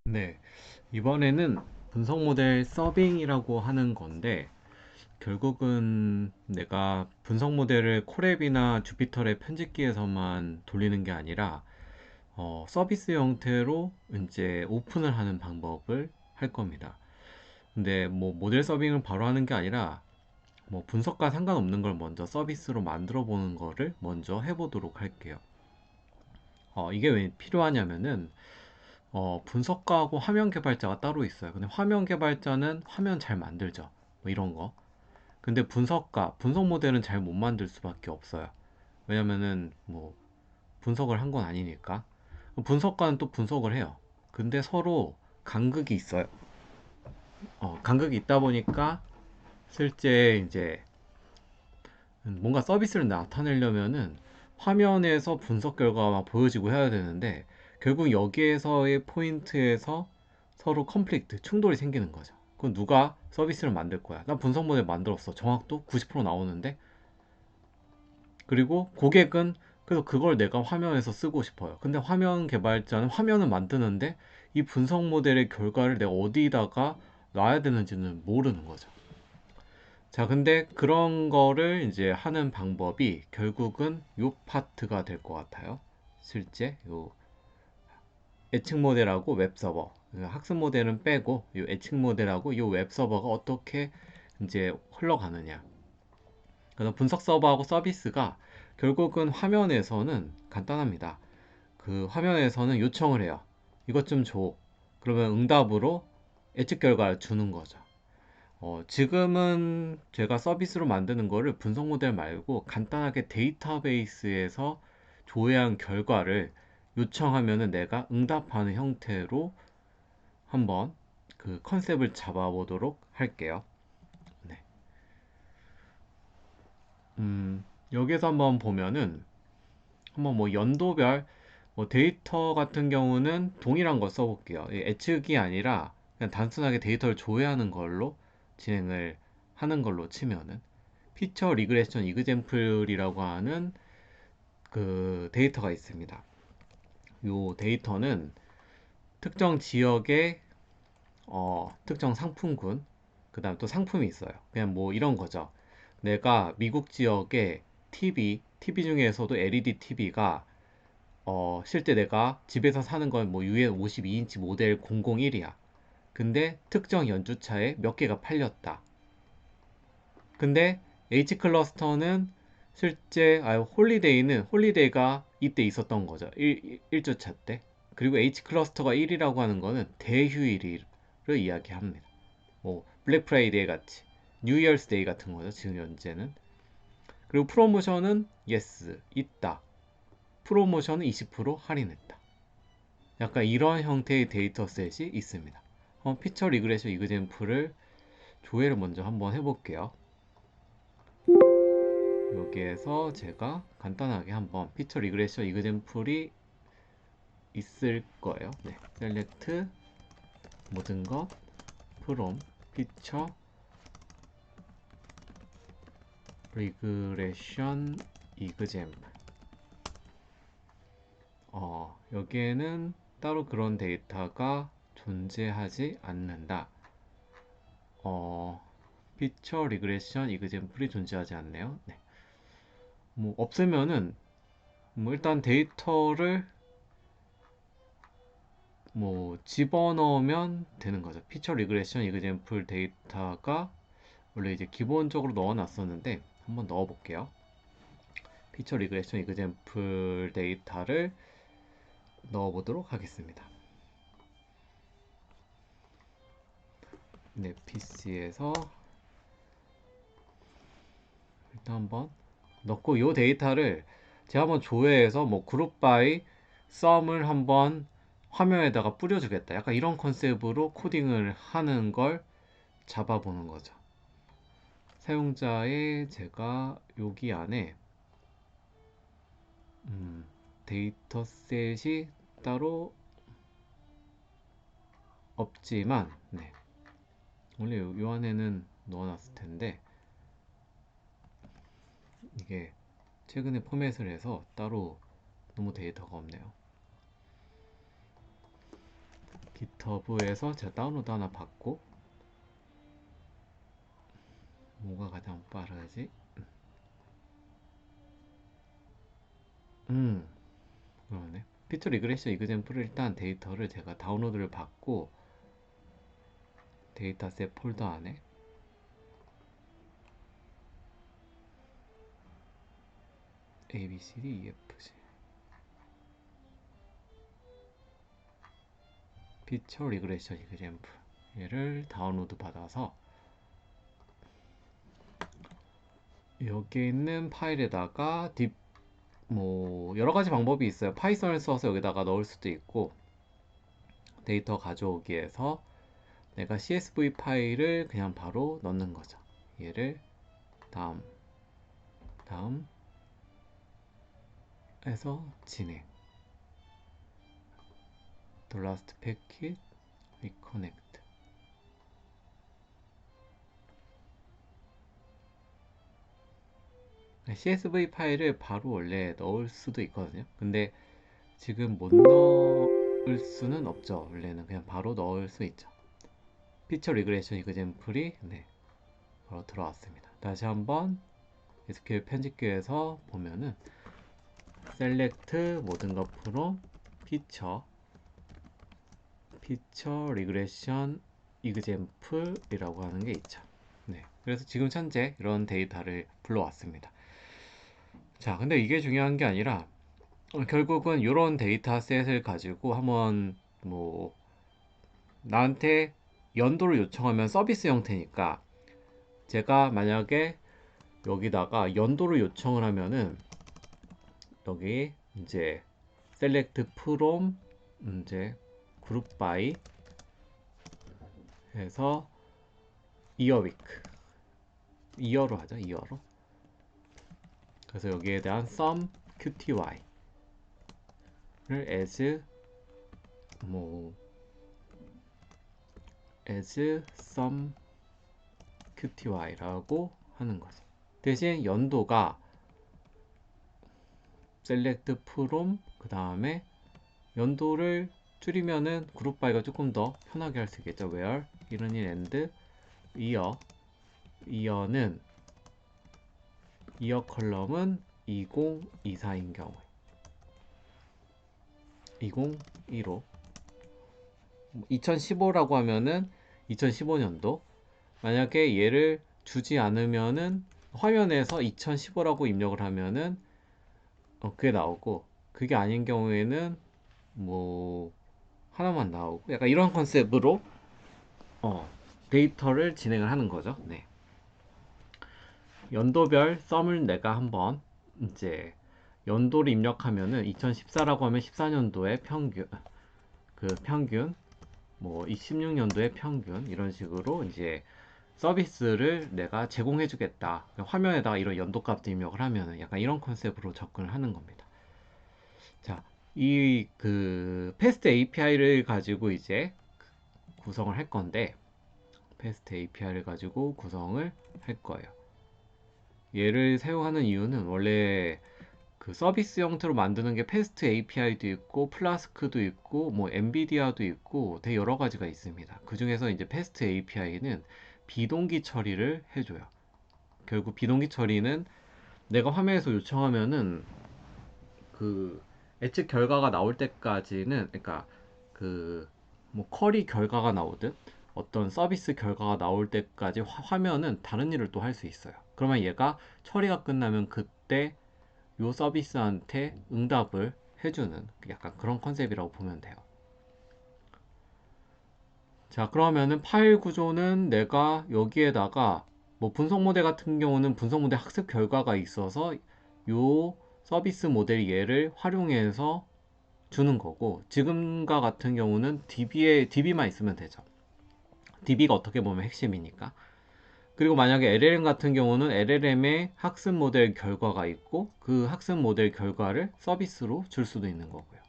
네, 이번에는 분석 모델 서빙이라고 하는 건데, 결국은 내가 분석 모델을 콜앱이나 주피터의 편집기에서만 돌리는 게 아니라, 서비스 형태로 이제 오픈을 하는 방법을 할 겁니다. 근데 뭐 모델 서빙을 바로 하는 게 아니라, 뭐 분석과 상관없는 걸 먼저 서비스로 만들어 보는 거를 먼저 해보도록 할게요. 이게 왜 필요하냐면은, 분석가하고 화면 개발자가 따로 있어요. 근데 화면 개발자는 화면 잘 만들죠. 뭐 이런 거. 근데 분석 모델은 잘 못 만들 수밖에 없어요. 왜냐면은 뭐 분석을 한 건 아니니까. 분석가는 또 분석을 해요. 근데 서로 간극이 있어요. 간극이 있다 보니까 실제 이제 뭔가 서비스를 나타내려면은 화면에서 분석 결과가 보여지고 해야 되는데 결국 여기에서의 포인트에서 서로 컨플릭트, 충돌이 생기는 거죠. 그럼 누가 서비스를 만들 거야? 나 분석 모델 만들었어. 정확도 90% 나오는데 그리고 고객은 그래서 그걸 내가 화면에서 쓰고 싶어요. 근데 화면 개발자는 화면을 만드는데 이 분석 모델의 결과를 내가 어디다가 놔야 되는지는 모르는 거죠. 자, 근데 그런 거를 이제 하는 방법이 결국은 요 파트가 될 것 같아요. 실제 요 예측 모델하고 웹 서버, 학습 모델은 빼고 요 예측 모델하고 요 웹 서버가 어떻게 이제 흘러가느냐. 그래서 분석 서버하고 서비스가 결국은 화면에서는 간단합니다. 그 화면에서는 요청을 해요. 이것 좀 줘. 그러면 응답으로 예측 결과를 주는 거죠. 지금은 제가 서비스로 만드는 거를 분석 모델 말고 간단하게 데이터베이스에서 조회한 결과를 요청하면은 내가 응답하는 형태로 한번 그 컨셉을 잡아보도록 할게요. 네. 여기서 한번 보면은 한번 뭐 연도별 뭐 데이터 같은 경우는 동일한 거 써볼게요. 예측이 아니라 그냥 단순하게 데이터를 조회하는 걸로 진행을 하는 걸로 치면은 피처 리그레션 이그젬플이라고 하는 그 데이터가 있습니다. 이 데이터는 특정 지역의 특정 상품군, 그 다음 또 상품이 있어요. 그냥 뭐 이런 거죠. 내가 미국 지역의 TV 중에서도 LED TV가 실제 내가 집에서 사는 건 뭐 UN 52인치 모델 001이야. 근데 특정 연주차에 몇 개가 팔렸다. 근데 H 클러스터는 실제 홀리데이가 이때 있었던 거죠. 1주차 때. 그리고 H 클러스터가 1이라고 하는 거는 대휴일을 이야기합니다. 뭐 블랙 프라이데이 같이 뉴 이어스 데이 같은 거죠. 지금 현재는. 그리고 프로모션은 yes 있다. 프로모션은 20% 할인했다. 약간 이런 형태의 데이터셋이 있습니다. 피처 리그레션 이그젬플을 조회를 먼저 한번 해볼게요. 여기에서 제가 간단하게 한번 피처 리그레션 이그젬플이 있을 거예요. 네, 셀렉트 모든 것 from 피처 리그레션 이그젬플. 여기에는 따로 그런 데이터가 존재하지 않는다. 피처 리그레션 이그젬플이 존재하지 않네요. 네. 뭐 없으면은 뭐 일단 데이터를 뭐 집어넣으면 되는 거죠. 피처 리그레션 이그젬플 데이터가 원래 이제 기본적으로 넣어놨었는데 한번 넣어볼게요. 피처 리그레션 이그젬플 데이터를 넣어보도록 하겠습니다. 네, PC에서 일단 한번 넣고 이 데이터를 제가 한번 조회해서 뭐 그룹 바이 썸을 한번 화면에다가 뿌려주겠다. 약간 이런 컨셉으로 코딩을 하는 걸 잡아보는 거죠. 사용자의 제가 여기 안에 데이터셋이 따로 없지만 네. 원래 요 안에는 넣어놨을 텐데 이게 최근에 포맷을 해서 따로 너무 데이터가 없네요. GitHub에서 제가 다운로드 하나 받고, 뭐가 가장 빠르지? 음, 그러네. 피처 리그레션 이그젠플을 일단 데이터를 제가 다운로드를 받고 데이터셋 폴더 안에 A, B, C, D, E, F, G 피처 리그레션 이그젠플 얘를 다운로드 받아서 여기 있는 파일에다가 뭐 여러 가지 방법이 있어요. 파이썬을 써서 여기다가 넣을 수도 있고 데이터 가져오기에서 내가 CSV 파일을 그냥 바로 넣는 거죠. 얘를 다음 해서 진행 The last packet reconnect CSV 파일을 바로 원래 넣을 수도 있거든요. 근데 지금 못 넣을 수는 없죠. 원래는 그냥 바로 넣을 수 있죠. 피처 리그레션 이그젠플이 네, 바로 들어왔습니다. 다시 한번 SQL 편집기에서 보면은 select 모든 것 from 피처 리그레션 이그젠플이라고 하는 게 있죠. 네, 그래서 지금 현재 이런 데이터를 불러왔습니다. 자, 근데 이게 중요한 게 아니라 결국은 이런 데이터셋을 가지고 한번 뭐 나한테 연도를 요청하면 서비스 형태니까 제가 만약에 여기다가 연도를 요청을 하면은 여기 이제 select from 이제 group by 해서 year week year로 하죠. year로. 그래서 여기에 대한 sum qty를 as 뭐 as sum qty라고 하는 거죠. 대신 연도가 select from 그 다음에 연도를 줄이면은 그룹 바이가 조금 더 편하게 할 수 있겠죠. where 1은 1 and year는 year 컬럼은 2024인 경우에 2015 2015라고 하면은 2015년도 만약에 얘를 주지 않으면은 화면에서 2015라고 입력을 하면은 그게 나오고 그게 아닌 경우에는 뭐 하나만 나오고 약간 이런 컨셉으로 데이터를 진행을 하는 거죠. 네. 연도별 썸을 내가 한번 이제 연도를 입력하면은 2014라고 하면 14년도의 평균 뭐 16년도의 평균 이런 식으로 이제 서비스를 내가 제공해 주겠다. 화면에다가 이런 연도값도 입력을 하면은 약간 이런 컨셉으로 접근을 하는 겁니다. 자, 이 그 패스트 API를 가지고 이제 구성을 할 건데 패스트 API를 가지고 구성을 할 거예요. 얘를 사용하는 이유는 원래 그 서비스 형태로 만드는 게 패스트 API도 있고 플라스크도 있고 뭐 엔비디아도 있고 되게 여러 가지가 있습니다. 그 중에서 이제 패스트 API는 비동기 처리를 해줘요. 결국 비동기 처리는 내가 화면에서 요청하면은 그 예측 결과가 나올 때까지는 그러니까 그 뭐 쿼리 결과가 나오든 어떤 서비스 결과가 나올 때까지 화면은 다른 일을 또 할 수 있어요. 그러면 얘가 처리가 끝나면 그때 요 서비스한테 응답을 해주는 약간 그런 컨셉이라고 보면 돼요. 자, 그러면은 파일 구조는 내가 여기에다가 뭐 분석 모델 같은 경우는 분석 모델 학습 결과가 있어서 요 서비스 모델 얘를 활용해서 주는 거고 지금과 같은 경우는 DB만 있으면 되죠. DB가 어떻게 보면 핵심이니까. 그리고 만약에 LLM 같은 경우는 LLM의 학습 모델 결과가 있고 그 학습 모델 결과를 서비스로 줄 수도 있는 거고요.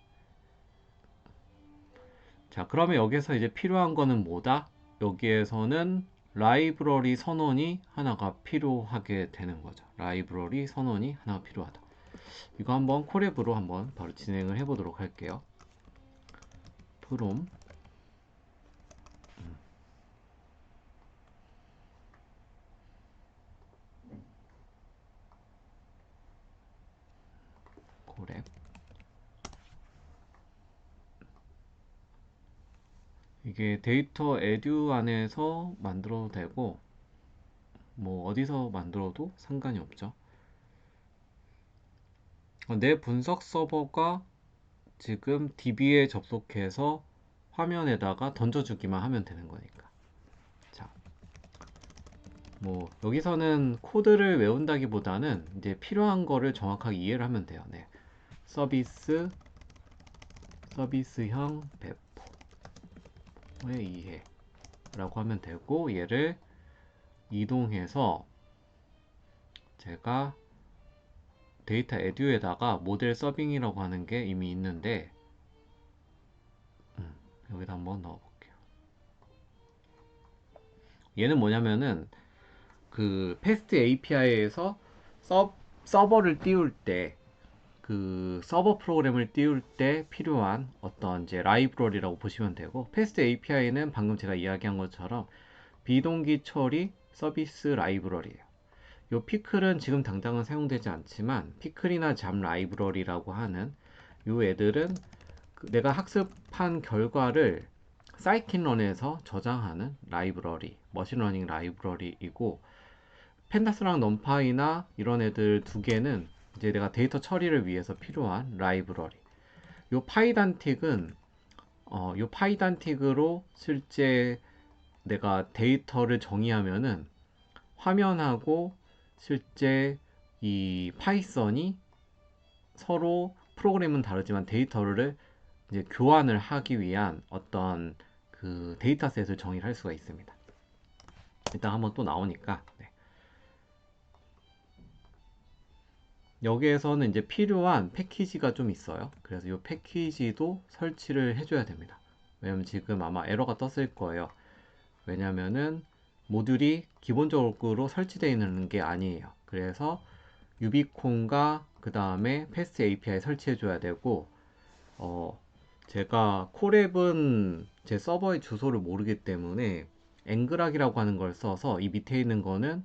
자, 그러면 여기서 이제 필요한 거는 뭐다? 여기에서는 라이브러리 선언이 하나가 필요하게 되는 거죠. 라이브러리 선언이 하나가 필요하다. 이거 한번 콜앱으로 한번 바로 진행을 해보도록 할게요. from 이게 데이터 에듀 안에서 만들어도 되고 뭐 어디서 만들어도 상관이 없죠. 내 분석 서버가 지금 DB에 접속해서 화면에다가 던져주기만 하면 되는 거니까. 자, 뭐 여기서는 코드를 외운다기보다는 이제 필요한 거를 정확하게 이해를 하면 돼요. 네. 서비스형 배포의 이해라고 하면 되고, 얘를 이동해서 제가 데이터 에듀에다가 모델 서빙이라고 하는 게 이미 있는데, 여기다 한번 넣어볼게요. 얘는 뭐냐면은 그 패스트 API에서 서버를 띄울 때, 그 서버 프로그램을 띄울 때 필요한 어떤 이제 라이브러리라고 보시면 되고, 패스트 API는 방금 제가 이야기한 것처럼 비동기 처리 서비스 라이브러리예요. 요 피클은 지금 당장은 사용되지 않지만 피클이나 잡 라이브러리라고 하는 요 애들은 내가 학습한 결과를 사이킨런에서 저장하는 라이브러리, 머신러닝 라이브러리이고, 펜다스랑 넘파이나 이런 애들 두 개는 이제 내가 데이터 처리를 위해서 필요한 라이브러리. 요 파이단틱은 요 파이단틱으로 실제 내가 데이터를 정의하면은 화면하고 실제 이 파이썬이 서로 프로그램은 다르지만 데이터를 이제 교환을 하기 위한 어떤 그 데이터셋을 정의를 할 수가 있습니다. 일단 한번 또 나오니까 네. 여기에서는 이제 필요한 패키지가 좀 있어요. 그래서 이 패키지도 설치를 해줘야 됩니다. 왜냐면 지금 아마 에러가 떴을 거예요. 왜냐면은 모듈이 기본적으로 설치되어 있는 게 아니에요. 그래서 유비콘과 그 다음에 패스트 API 설치해 줘야 되고, 제가 콜앱은 제 서버의 주소를 모르기 때문에 앵그락이라고 하는 걸 써서 이 밑에 있는 거는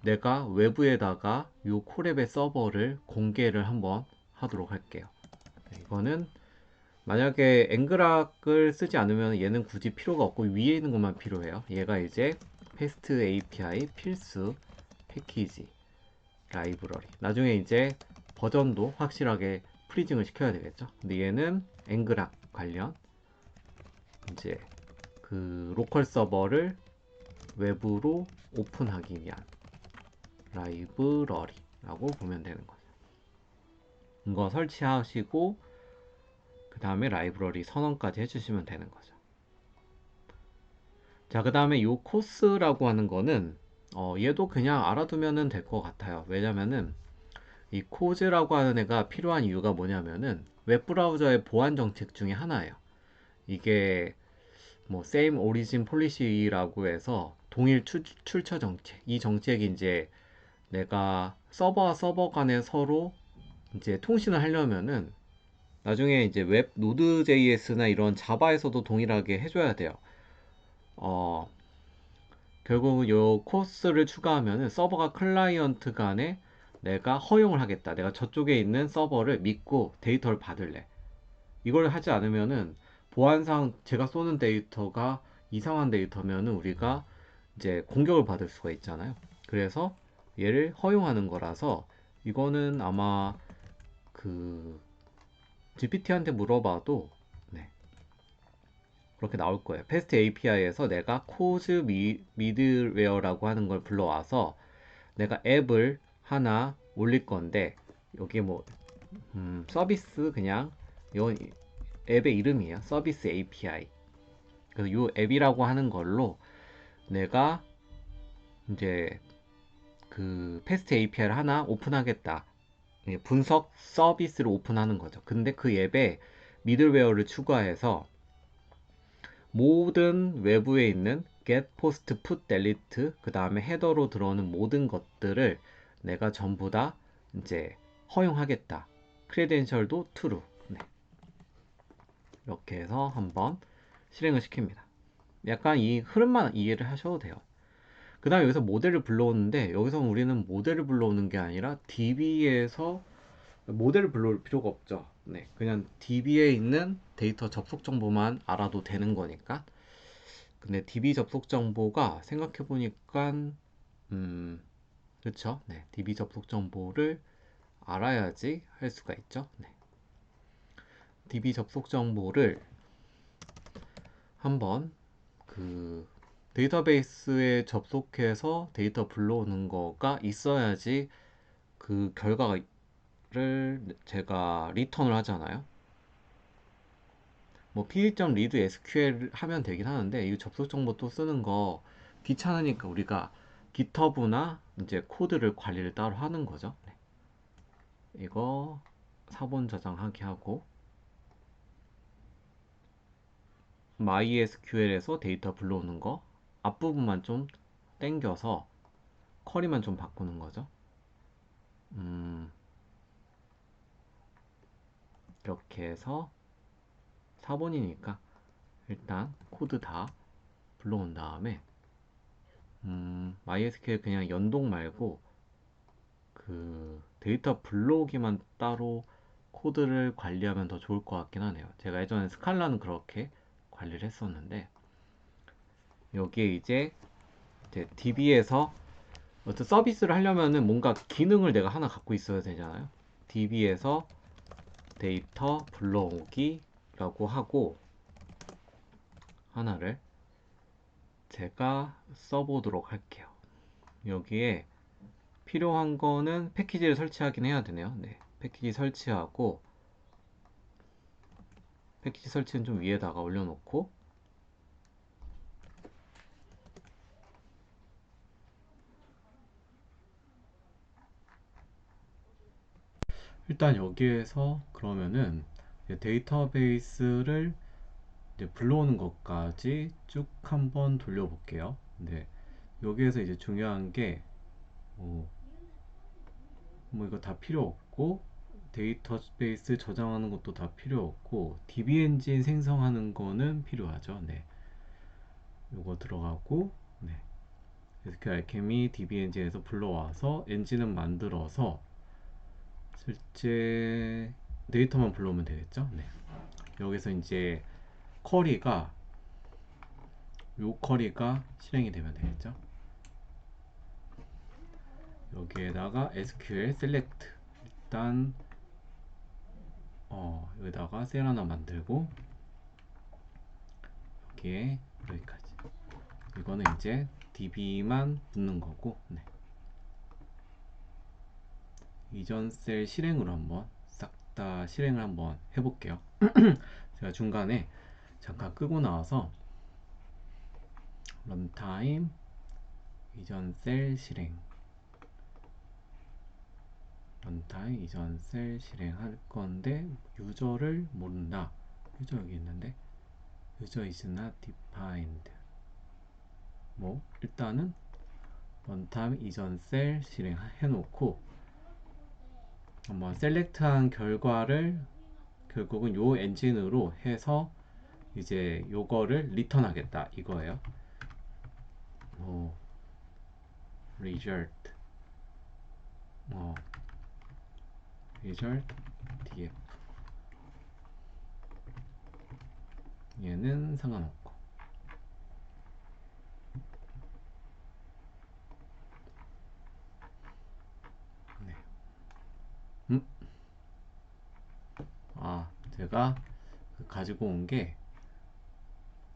내가 외부에다가 이 콜앱의 서버를 공개를 한번 하도록 할게요. 이거는 만약에 앵그락을 쓰지 않으면 얘는 굳이 필요가 없고 위에 있는 것만 필요해요. 얘가 이제 패스트 API 필수 패키지 라이브러리. 나중에 이제 버전도 확실하게 프리징을 시켜야 되겠죠. 근데 얘는 앵그락 관련 이제 그 로컬 서버를 외부로 오픈하기 위한 라이브러리라고 보면 되는 거죠. 이거 설치하시고 그 다음에 라이브러리 선언까지 해주시면 되는 거죠. 자, 그 다음에 요 코스라고 하는 거는 얘도 그냥 알아두면 될 것 같아요. 왜냐면은 이 코즈라고 하는 애가 필요한 이유가 뭐냐면은 웹브라우저의 보안 정책 중에 하나예요. 이게 뭐 same origin policy라고 해서 동일 출처 정책. 이 정책이 이제 내가 서버와 서버 간에 서로 이제 통신을 하려면은 나중에 이제 웹 노드.js나 이런 자바에서도 동일하게 해줘야 돼요. 어, 결국은 요 코스를 추가하면은 서버가 클라이언트 간에 내가 허용을 하겠다. 내가 저쪽에 있는 서버를 믿고 데이터를 받을래. 이걸 하지 않으면은 보안상 제가 쏘는 데이터가 이상한 데이터면은 우리가 이제 공격을 받을 수가 있잖아요. 그래서 얘를 허용하는 거라서 이거는 아마 그 GPT한테 물어봐도 네, 그렇게 나올 거예요. 패스트 API에서 내가 코즈 미드웨어라고 하는 걸 불러와서 내가 앱을 하나 올릴 건데 여기 뭐 서비스 그냥 이 앱의 이름이에요. 서비스 API. 그래서 이 앱이라고 하는 걸로 내가 이제 그 패스트 API를 하나 오픈하겠다. 분석 서비스를 오픈하는 거죠. 근데 그 앱에 미들웨어를 추가해서 모든 외부에 있는 get, post, put, delete 그 다음에 헤더로 들어오는 모든 것들을 내가 전부 다 이제 허용하겠다. 크레덴셜도 true. 네. 이렇게 해서 한번 실행을 시킵니다. 약간 이 흐름만 이해를 하셔도 돼요. 그 다음에 여기서 모델을 불러오는데 여기서 우리는 모델을 불러오는 게 아니라 DB에서 모델을 불러올 필요가 없죠. 네, 그냥 DB에 있는 데이터 접속 정보만 알아도 되는 거니까. 근데 DB 접속 정보가 생각해 보니까 그렇죠. 네, DB 접속 정보를 알아야지 할 수가 있죠. 네. DB 접속 정보를 한번 그 데이터베이스에 접속해서 데이터 불러오는 거가 있어야지 그 결과를 제가 리턴을 하잖아요. 뭐 pd.read SQL 하면 되긴 하는데 이 접속 정보 또 쓰는 거 귀찮으니까 우리가 GitHub나 이제 코드를 관리를 따로 하는 거죠. 네. 이거 사본 저장하게 하고 MySQL에서 데이터 불러오는 거 앞부분만 좀 땡겨서 쿼리만 좀 바꾸는 거죠. 이렇게 해서 4번이니까 일단 코드 다 불러온 다음에 MySQL 그냥 연동 말고 그 데이터 불러오기만 따로 코드를 관리하면 더 좋을 것 같긴 하네요. 제가 예전에 스칼라는 그렇게 관리를 했었는데 여기에 이제 DB에서 어떤 서비스를 하려면은 뭔가 기능을 내가 하나 갖고 있어야 되잖아요. DB에서 데이터 불러오기라고 하고 하나를 제가 써보도록 할게요. 여기에 필요한 거는 패키지를 설치하긴 해야 되네요. 네, 패키지 설치하고 패키지 설치는 좀 위에다가 올려놓고 일단 여기에서 그러면은 데이터베이스를 이제 불러오는 것까지 쭉 한번 돌려볼게요. 네, 여기에서 이제 중요한 게 뭐 이거 다 필요 없고 데이터베이스 저장하는 것도 다 필요 없고 DB 엔진 생성하는 거는 필요하죠. 네, 요거 들어가고 네, SQL 알케미 DB 엔진에서 불러와서 엔진은 만들어서 실제 데이터만 불러오면 되겠죠. 네, 여기서 이제 쿼리가 요 쿼리가 실행이 되면 되겠죠. 여기에다가 SQL select 일단 여기다가 셀 하나 만들고 여기에 여기까지 이거는 이제 DB만 붙는 거고 네. 이전 셀 실행으로 한번 싹 다 실행을 한번 해볼게요. 제가 중간에 잠깐 끄고 나와서 런타임 이전 셀 실행 런타임 이전 셀 실행할 건데 유저를 모른다. 유저 여기 있는데 유저 is not defined. 뭐 일단은 런타임 이전 셀 실행해 놓고 한번 셀렉트한 결과를 결국은 요 엔진으로 해서 이제 요거를 리턴 하겠다 이거예요. result result df 얘는 상관없고 네. 제가 가지고 온 게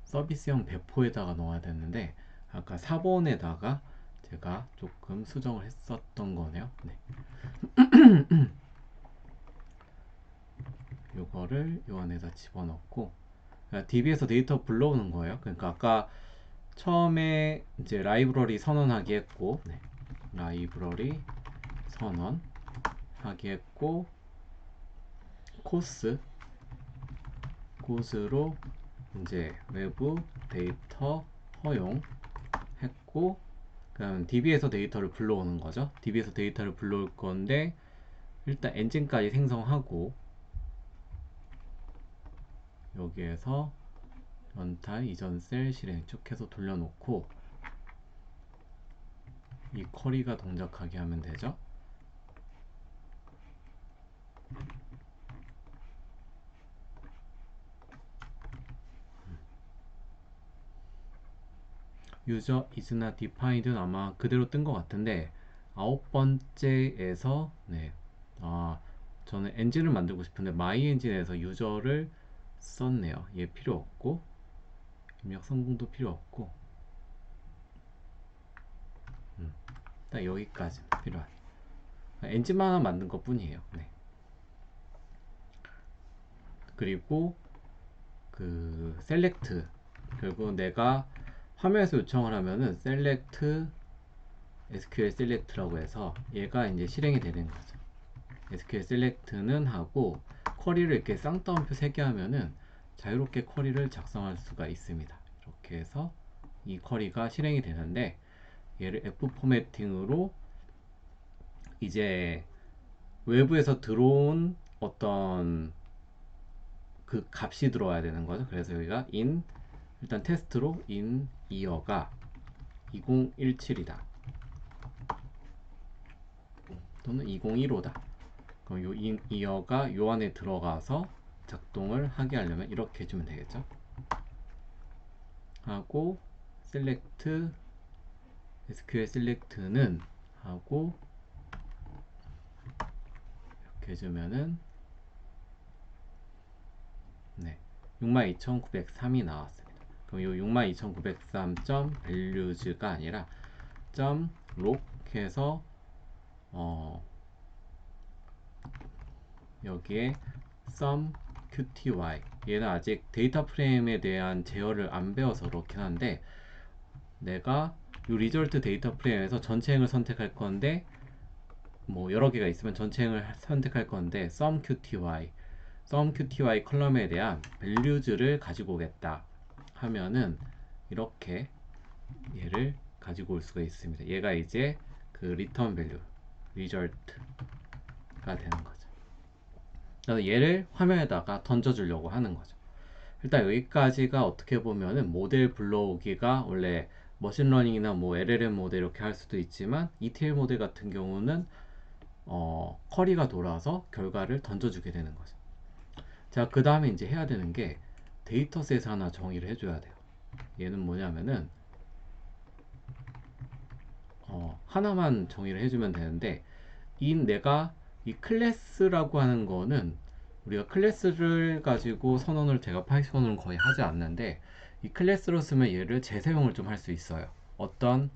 서비스형 배포에다가 넣어야 되는데 아까 4번에다가 제가 조금 수정을 했었던 거네요. 네. 요거를 요 안에다 집어넣고 DB에서 데이터 불러오는 거예요. 그러니까 아까 처음에 이제 라이브러리 선언하기 했고 네. 라이브러리 선언하기 했고 코스로 이제 외부 데이터 허용했고 그럼 DB에서 데이터를 불러오는 거죠. DB에서 데이터를 불러올 건데 일단 엔진까지 생성하고 여기에서 런타임 이전 셀 실행 쭉 해서 돌려놓고 이 쿼리가 동작하게 하면 되죠. user is not defined는 아마 그대로 뜬 것 같은데, 아홉 번째에서 네, 저는 엔진을 만들고 싶은데 my 엔진에서 유저를 썼네요. 얘 필요 없고 입력 성공도 필요 없고, 딱 여기까지 필요한 엔진만 하나 만든 것 뿐이에요. 네. 그리고 그 select, 그리고 내가 화면에서 요청을 하면은 select SQL select라고 해서 얘가 이제 실행이 되는 거죠. SQL select는 하고 쿼리를 이렇게 쌍따옴표 3개 하면은 자유롭게 쿼리를 작성할 수가 있습니다. 이렇게 해서 이 쿼리가 실행이 되는데, 얘를 F 포매팅으로 이제 외부에서 들어온 어떤 그 값이 들어와야 되는 거죠. 그래서 여기가 in, 일단 테스트로 in year가 2017이다 또는 2015다. 그럼 요 in year가 요 안에 들어가서 작동을 하게 하려면 이렇게 해주면 되겠죠. 하고 select SQL select는 하고 이렇게 해주면은 네, 62,903이 나왔습니다. 그럼 이 62,903점 values가 아니라 점 log 해서 여기에 sum qty, 얘는 아직 데이터 프레임에 대한 제어를 안 배워서 그렇긴 한데, 내가 이 리절트 데이터 프레임에서 전체행을 선택할 건데, 뭐 여러 개가 있으면 전체행을 선택할 건데 sum qty 컬럼에 대한 values를 가지고 오겠다 하면은 이렇게 얘를 가지고 올 수가 있습니다. 얘가 이제 그 return value, result가 되는 거죠. 그래서 얘를 화면에다가 던져주려고 하는 거죠. 일단 여기까지가 어떻게 보면은 모델 불러오기가, 원래 머신러닝이나 뭐 LLM 모델 이렇게 할 수도 있지만 ETL 모델 같은 경우는 쿼리가 돌아서 결과를 던져주게 되는 거죠. 자, 그 다음에 이제 해야 되는 게 데이터셋 하나 정의를 해줘야 돼요. 얘는 뭐냐면은 하나만 정의를 해주면 되는데, 내가 이 클래스라고 하는 거는, 우리가 클래스를 가지고 선언을 제가 파이썬으로는 거의 하지 않는데, 이 클래스로 쓰면 얘를 재사용을 좀 할 수 있어요. 어떤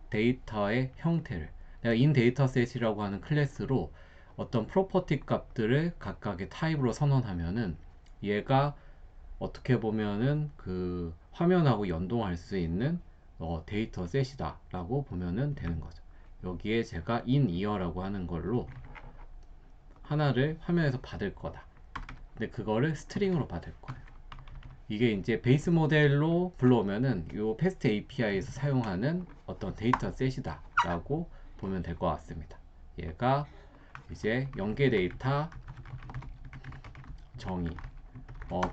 데이터의 형태를, 내가 인 데이터셋이라고 하는 클래스로 어떤 프로퍼티 값들을 각각의 타입으로 선언하면은 얘가 어떻게 보면은 그 화면하고 연동할 수 있는 데이터 셋이다 라고 보면은 되는 거죠. 여기에 제가 in year라고 하는 걸로 하나를 화면에서 받을 거다. 근데 그거를 스트링으로 받을 거예요. 이게 이제 베이스 모델로 불러오면은 요 패스트 API에서 사용하는 어떤 데이터 셋이다 라고 보면 될 것 같습니다. 얘가 이제 연계 데이터 정의,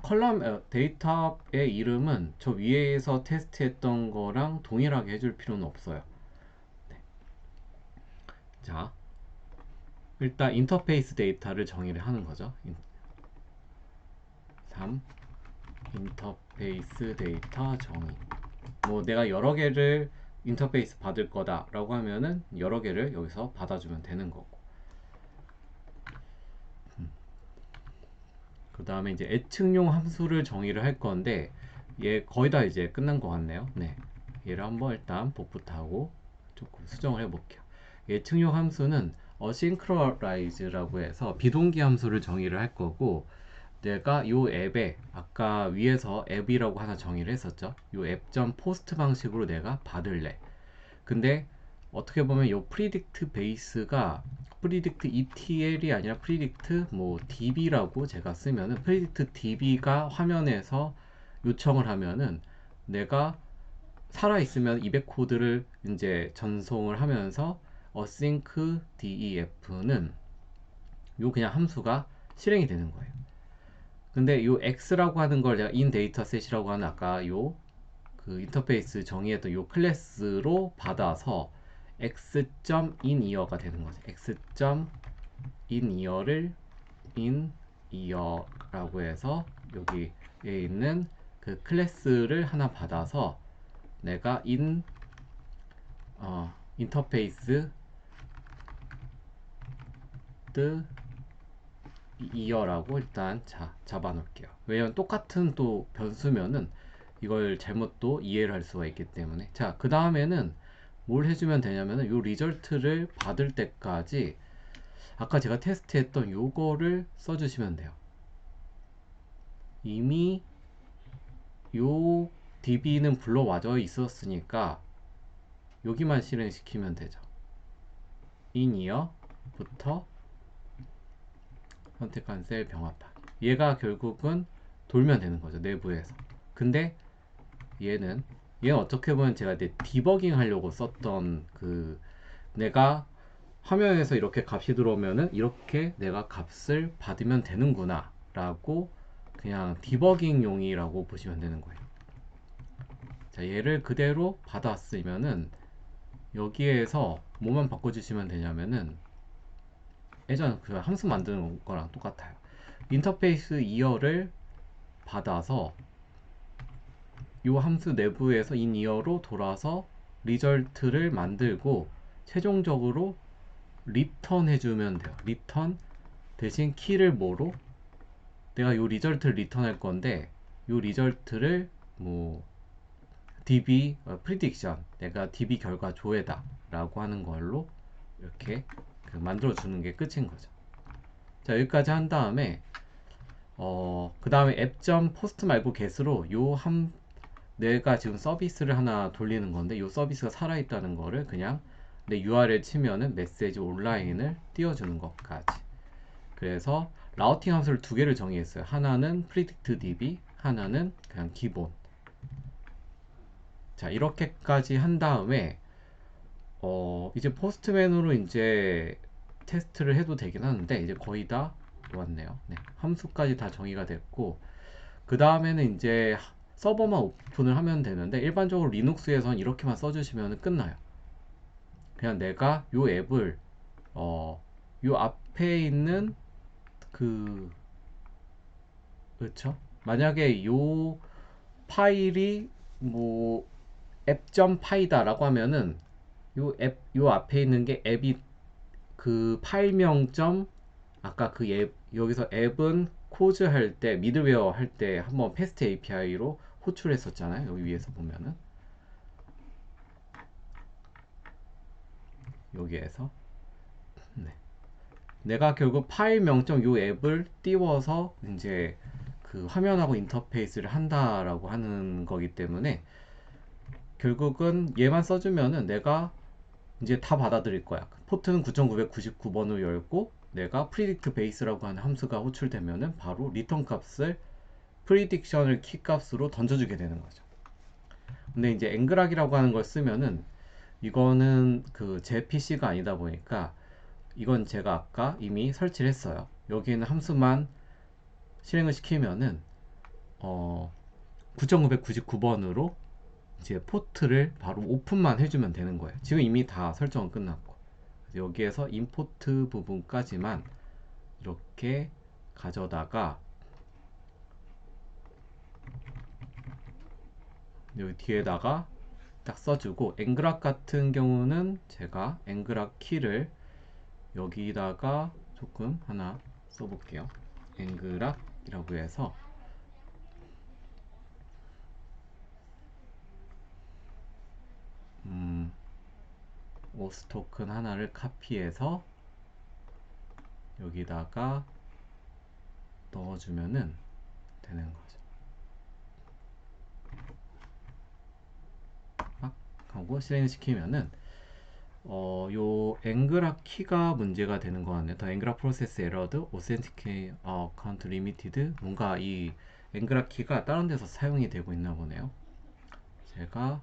컬럼 데이터의 이름은 저 위에서 테스트했던 거랑 동일하게 해줄 필요는 없어요. 네. 자, 일단 인터페이스 데이터를 정의를 하는 거죠. 3. 인터페이스 데이터 정의. 뭐 내가 여러 개를 인터페이스 받을 거다 라고 하면은 여러 개를 여기서 받아주면 되는 거고, 그 다음에 이제 애측용 함수를 정의를 할 건데, 얘 거의 다 이제 끝난 것 같네요. 네, 얘를 한번 일단 복부터 하고 조금 수정을 해 볼게요. 애측용 함수는 asynchronize라고 해서 비동기 함수를 정의를 할 거고, 내가 요 앱에 아까 위에서 앱이라고 하나 정의를 했었죠. 요 앱.post 방식으로 내가 받을래. 근데 어떻게 보면 요 predict base가 predict ETL이 아니라 predict 뭐 DB라고 제가 쓰면은, predict DB가 화면에서 요청을 하면은 내가 살아 있으면 200 코드를 이제 전송을 하면서 async def는 요 그냥 함수가 실행이 되는 거예요. 근데 요 x라고 하는 걸 내가 in dataset이라고 하는 아까 요 그 인터페이스 정의했던 요 클래스로 받아서 x.inyear가 되는 거죠. x.inyear를 inyear라고 해서 여기에 있는 그 클래스를 하나 받아서 내가 인터페이스 뜨 이어라고 일단 잡아 놓을게요. 왜냐면 똑같은 또 변수면은 이걸 잘못 또 이해를 할 수가 있기 때문에. 자, 그 다음에는 뭘 해주면 되냐면은 요 리절트를 받을 때까지 아까 제가 테스트했던 요거를 써주시면 돼요. 이미 요 db는 불러와져 있었으니까 여기만 실행시키면 되죠. in이어부터 선택한 셀 병합하기. 얘가 결국은 돌면 되는 거죠, 내부에서. 근데 얘는 어떻게 보면 제가 이제 디버깅 하려고 썼던 그, 내가 화면에서 이렇게 값이 들어오면은 이렇게 내가 값을 받으면 되는구나 라고 그냥 디버깅 용이라고 보시면 되는 거예요. 자, 얘를 그대로 받았으면은 여기에서 뭐만 바꿔주시면 되냐면은 예전 그 함수 만드는 거랑 똑같아요. 인터페이스 이어를 받아서 이 함수 내부에서 in이어로 돌아서 리절트를 만들고 최종적으로 리턴 해주면 돼요. 리턴 대신 키를 뭐로? 내가 이 리절트를 리턴할 건데 이 리절트를 뭐 db prediction, 내가 db 결과 조회다 라고 하는 걸로 이렇게 그 만들어 주는 게 끝인 거죠. 자, 여기까지 한 다음에 그 다음에 app.post 말고 get으로 내가 지금 서비스를 하나 돌리는 건데 이 서비스가 살아있다는 거를 그냥 내 URL 치면은 메시지 온라인을 띄워주는 것까지. 그래서 라우팅 함수를 두 개를 정의했어요. 하나는 predictdb, 하나는 그냥 기본. 자, 이렇게까지 한 다음에 이제 포스트맨으로 이제 테스트를 해도 되긴 하는데 이제 거의 다 왔네요. 네, 함수까지 다 정의가 됐고 그 다음에는 이제 서버만 오픈을 하면 되는데 일반적으로 리눅스에선 이렇게만 써주시면 끝나요. 그냥 내가 요 앱을 요 앞에 있는 그 그렇죠? 만약에 요 파일이 뭐 app.py다라고 하면은 요 앞에 있는 게 앱이 그 파일명 점 아까 그 앱 여기서 앱은 코즈 할 때 미드웨어 할 때 한번 패스트 API로 호출했었잖아요. 여기 위에서 보면은 여기에서 네. 내가 결국 파일명점 요 앱을 띄워서 이제 그 화면하고 인터페이스를 한다라고 하는 거기 때문에 결국은 얘만 써주면은 내가 이제 다 받아들일 거야. 포트는 9999번으로 열고 내가 predict base라고 하는 함수가 호출되면은 바로 리턴 값을 prediction을 키 값으로 던져주게 되는 거죠. 근데 이제 앵그락이라고 하는 걸 쓰면은 이거는 그 제 PC가 아니다 보니까 이건 제가 아까 이미 설치를 했어요. 여기는 함수만 실행을 시키면은 9999번으로 이제 포트를 바로 오픈만 해주면 되는 거예요. 지금 이미 다 설정은 끝났고 여기에서 임포트 부분까지만 이렇게 가져다가 여기 뒤에다가 딱 써주고 앵그락 같은 경우는 제가 앵그락 키를 여기다가 조금 하나 써볼게요. 앵그락이라고 해서 오스 토큰 하나를 카피해서 여기다가 넣어주면은 되는 거죠. 막 하고 실행시키면은 요 앵그락 키가 문제가 되는 것 같네요. 더 앵그락 프로세스 에러드 오센티케 카운트 리미티드 뭔가 이 앵그락 키가 다른 데서 사용이 되고 있나 보네요. 제가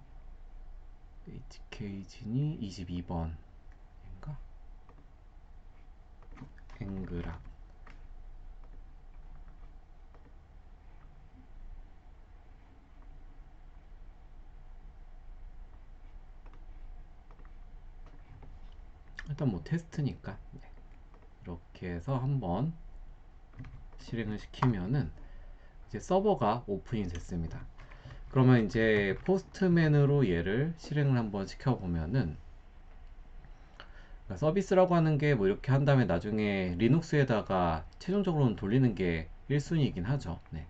HK진이 22번인가? 앵그락 일단 뭐 테스트니까 네. 이렇게 해서 한번 실행을 시키면은 이제 서버가 오픈이 됐습니다. 그러면 이제 포스트맨으로 얘를 실행을 한번 시켜보면은, 그러니까 서비스라고 하는 게 뭐 이렇게 한 다음에 나중에 리눅스에다가 최종적으로는 돌리는 게 1순위이긴 하죠. 네.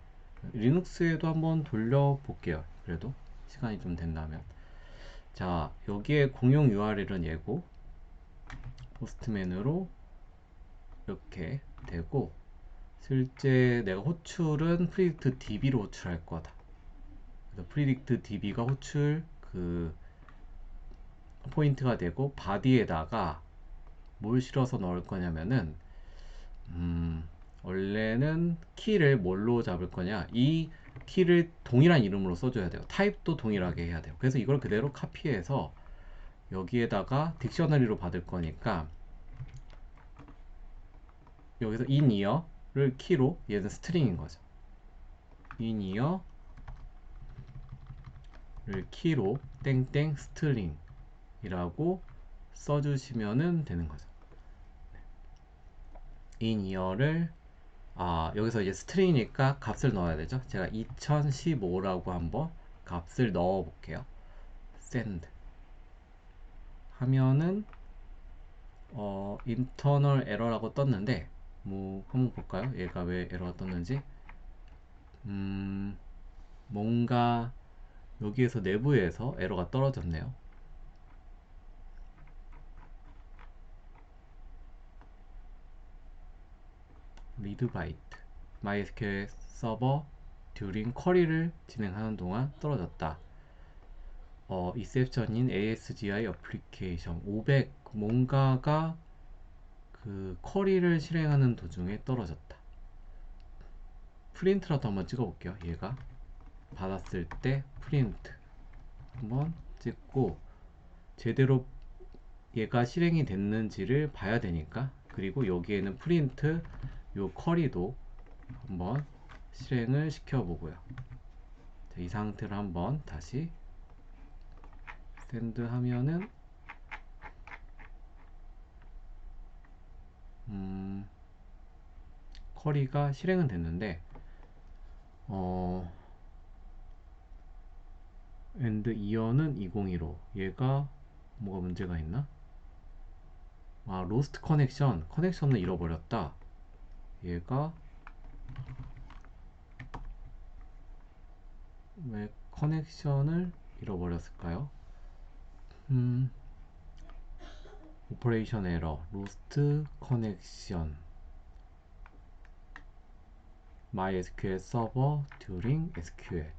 리눅스에도 한번 돌려볼게요. 그래도 시간이 좀 된다면. 자, 여기에 공용 URL은 얘고, 포스트맨으로 이렇게 되고, 실제 내가 호출은 프리딕트 DB로 호출할 거다. 그래서 프리딕트 DB가 호출 그 포인트가 되고, 바디에다가 뭘 실어서 넣을 거냐면은, 음, 원래는 키를 뭘로 잡을 거냐, 이 키를 동일한 이름으로 써줘야 돼요. 타입도 동일하게 해야 돼요. 그래서 이걸 그대로 카피해서 여기에다가 딕셔너리로 받을 거니까, 여기서 in year를 키로, 얘는 스트링인 거죠. in year를 키로 땡땡 스트링이라고 써주시면 되는 거죠. in year를 여기서 이제 스트링이니까 값을 넣어야 되죠. 제가 2015라고 한번 값을 넣어 볼게요. send 하면은 internal error라고 떴는데, 뭐 한번 볼까요? 얘가 왜 에러가 떴는지. 뭔가 여기에서 내부에서 에러가 떨어졌네요. read byte MySQL 서버 during 쿼리를 진행하는 동안 떨어졌다. exception인 ASGI 어플리케이션 500 뭔가가 그 쿼리를 실행하는 도중에 떨어졌다. 프린트라도 한번 찍어볼게요. 얘가 받았을 때 프린트 한번 찍고, 제대로 얘가 실행이 됐는지를 봐야 되니까, 그리고 여기에는 프린트 요 쿼리도 한번 실행을 시켜보고요. 자, 이 상태로 한번 다시 샌드 하면은 쿼리가 실행은 됐는데, and year는 2015. 얘가 뭐가 문제가 있나? 로스트 커넥션을 잃어버렸다. 얘가 왜 커넥션을 잃어버렸을까요? 오퍼레이션 에러, 로스트 커넥션, MySQL 서버 during SQL.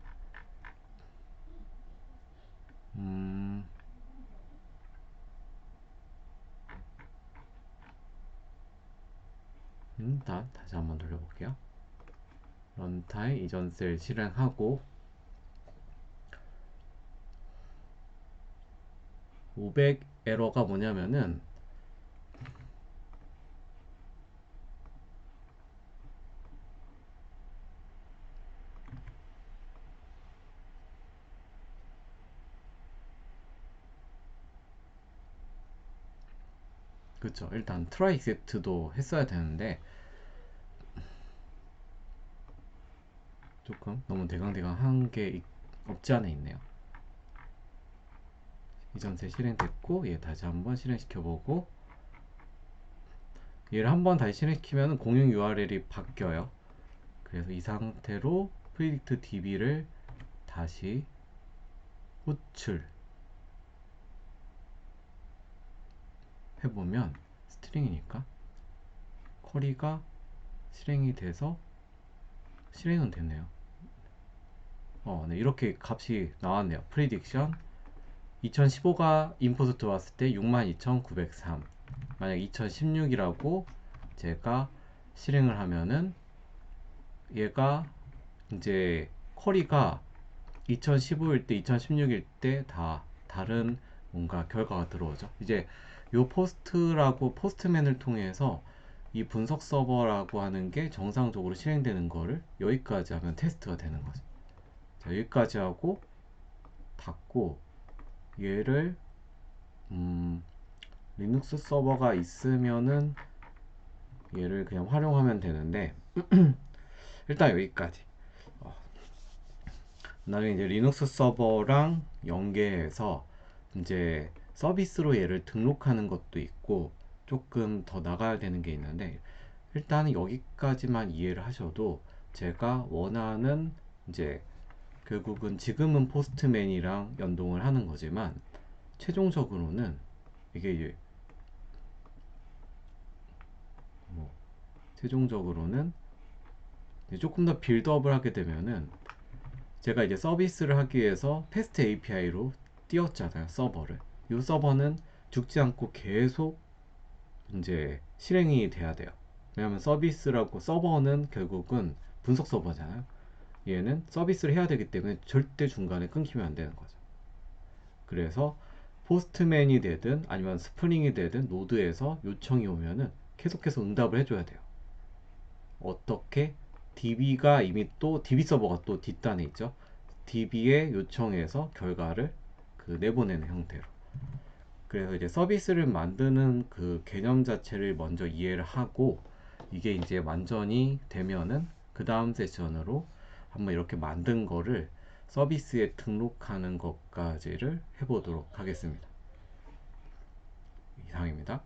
다시 한번 돌려볼게요. 런타임 이전 셀 실행하고, 500 에러가 뭐냐면은, 그쵸, 일단 try exect도 했어야 되는데 조금 너무 대강대강 한 게 없지 않아 있네요. 이전세 실행됐고, 얘 다시 한번 실행시켜보고, 얘를 한번 다시 실행시키면 공용 URL이 바뀌어요. 그래서 이 상태로 predict db를 다시 호출 해보면, 스트링이니까 쿼리가 실행이 돼서 실행은 됐네요. 네, 이렇게 값이 나왔네요. prediction 2015가 인풋 들어왔을 때 62,903. 만약 2016이라고 제가 실행을 하면은, 얘가 이제 쿼리가 2015일 때 2016일 때 다 다른 뭔가 결과가 들어오죠. 이제 요 포스트맨을 통해서 이 분석 서버라고 하는 게 정상적으로 실행되는 거를 여기까지 하면 테스트가 되는 거죠. 자, 여기까지 하고 닫고, 얘를 리눅스 서버가 있으면은 얘를 그냥 활용하면 되는데, 일단 여기까지. 나중에 이제 리눅스 서버랑 연계해서 이제 서비스로 얘를 등록하는 것도 있고 조금 더 나가야 되는 게 있는데, 일단은 여기까지만 이해를 하셔도 제가 원하는 이제 결국은 지금은 포스트맨이랑 연동을 하는 거지만 최종적으로는 이게 이제 뭐 최종적으로는 이제 조금 더 빌드업을 하게 되면은 제가 이제 서비스를 하기 위해서 패스트 API로 띄웠잖아요, 서버를. 이 서버는 죽지 않고 계속 이제 실행이 돼야 돼요. 왜냐하면 서비스라고, 서버는 결국은 분석 서버잖아요. 얘는 서비스를 해야 되기 때문에 절대 중간에 끊기면 안 되는 거죠. 그래서 포스트맨이 되든 아니면 스프링이 되든 노드에서 요청이 오면은 계속해서 응답을 해줘야 돼요. 어떻게? DB가 이미 또 DB 서버가 또 뒷단에 있죠. DB에 요청해서 결과를 내보내는 형태로. 그래서 이제 서비스를 만드는 그 개념 자체를 먼저 이해를 하고, 이게 이제 완전히 되면은 그 다음 세션으로 한번 이렇게 만든 거를 서비스에 등록하는 것까지를 해보도록 하겠습니다. 이상입니다.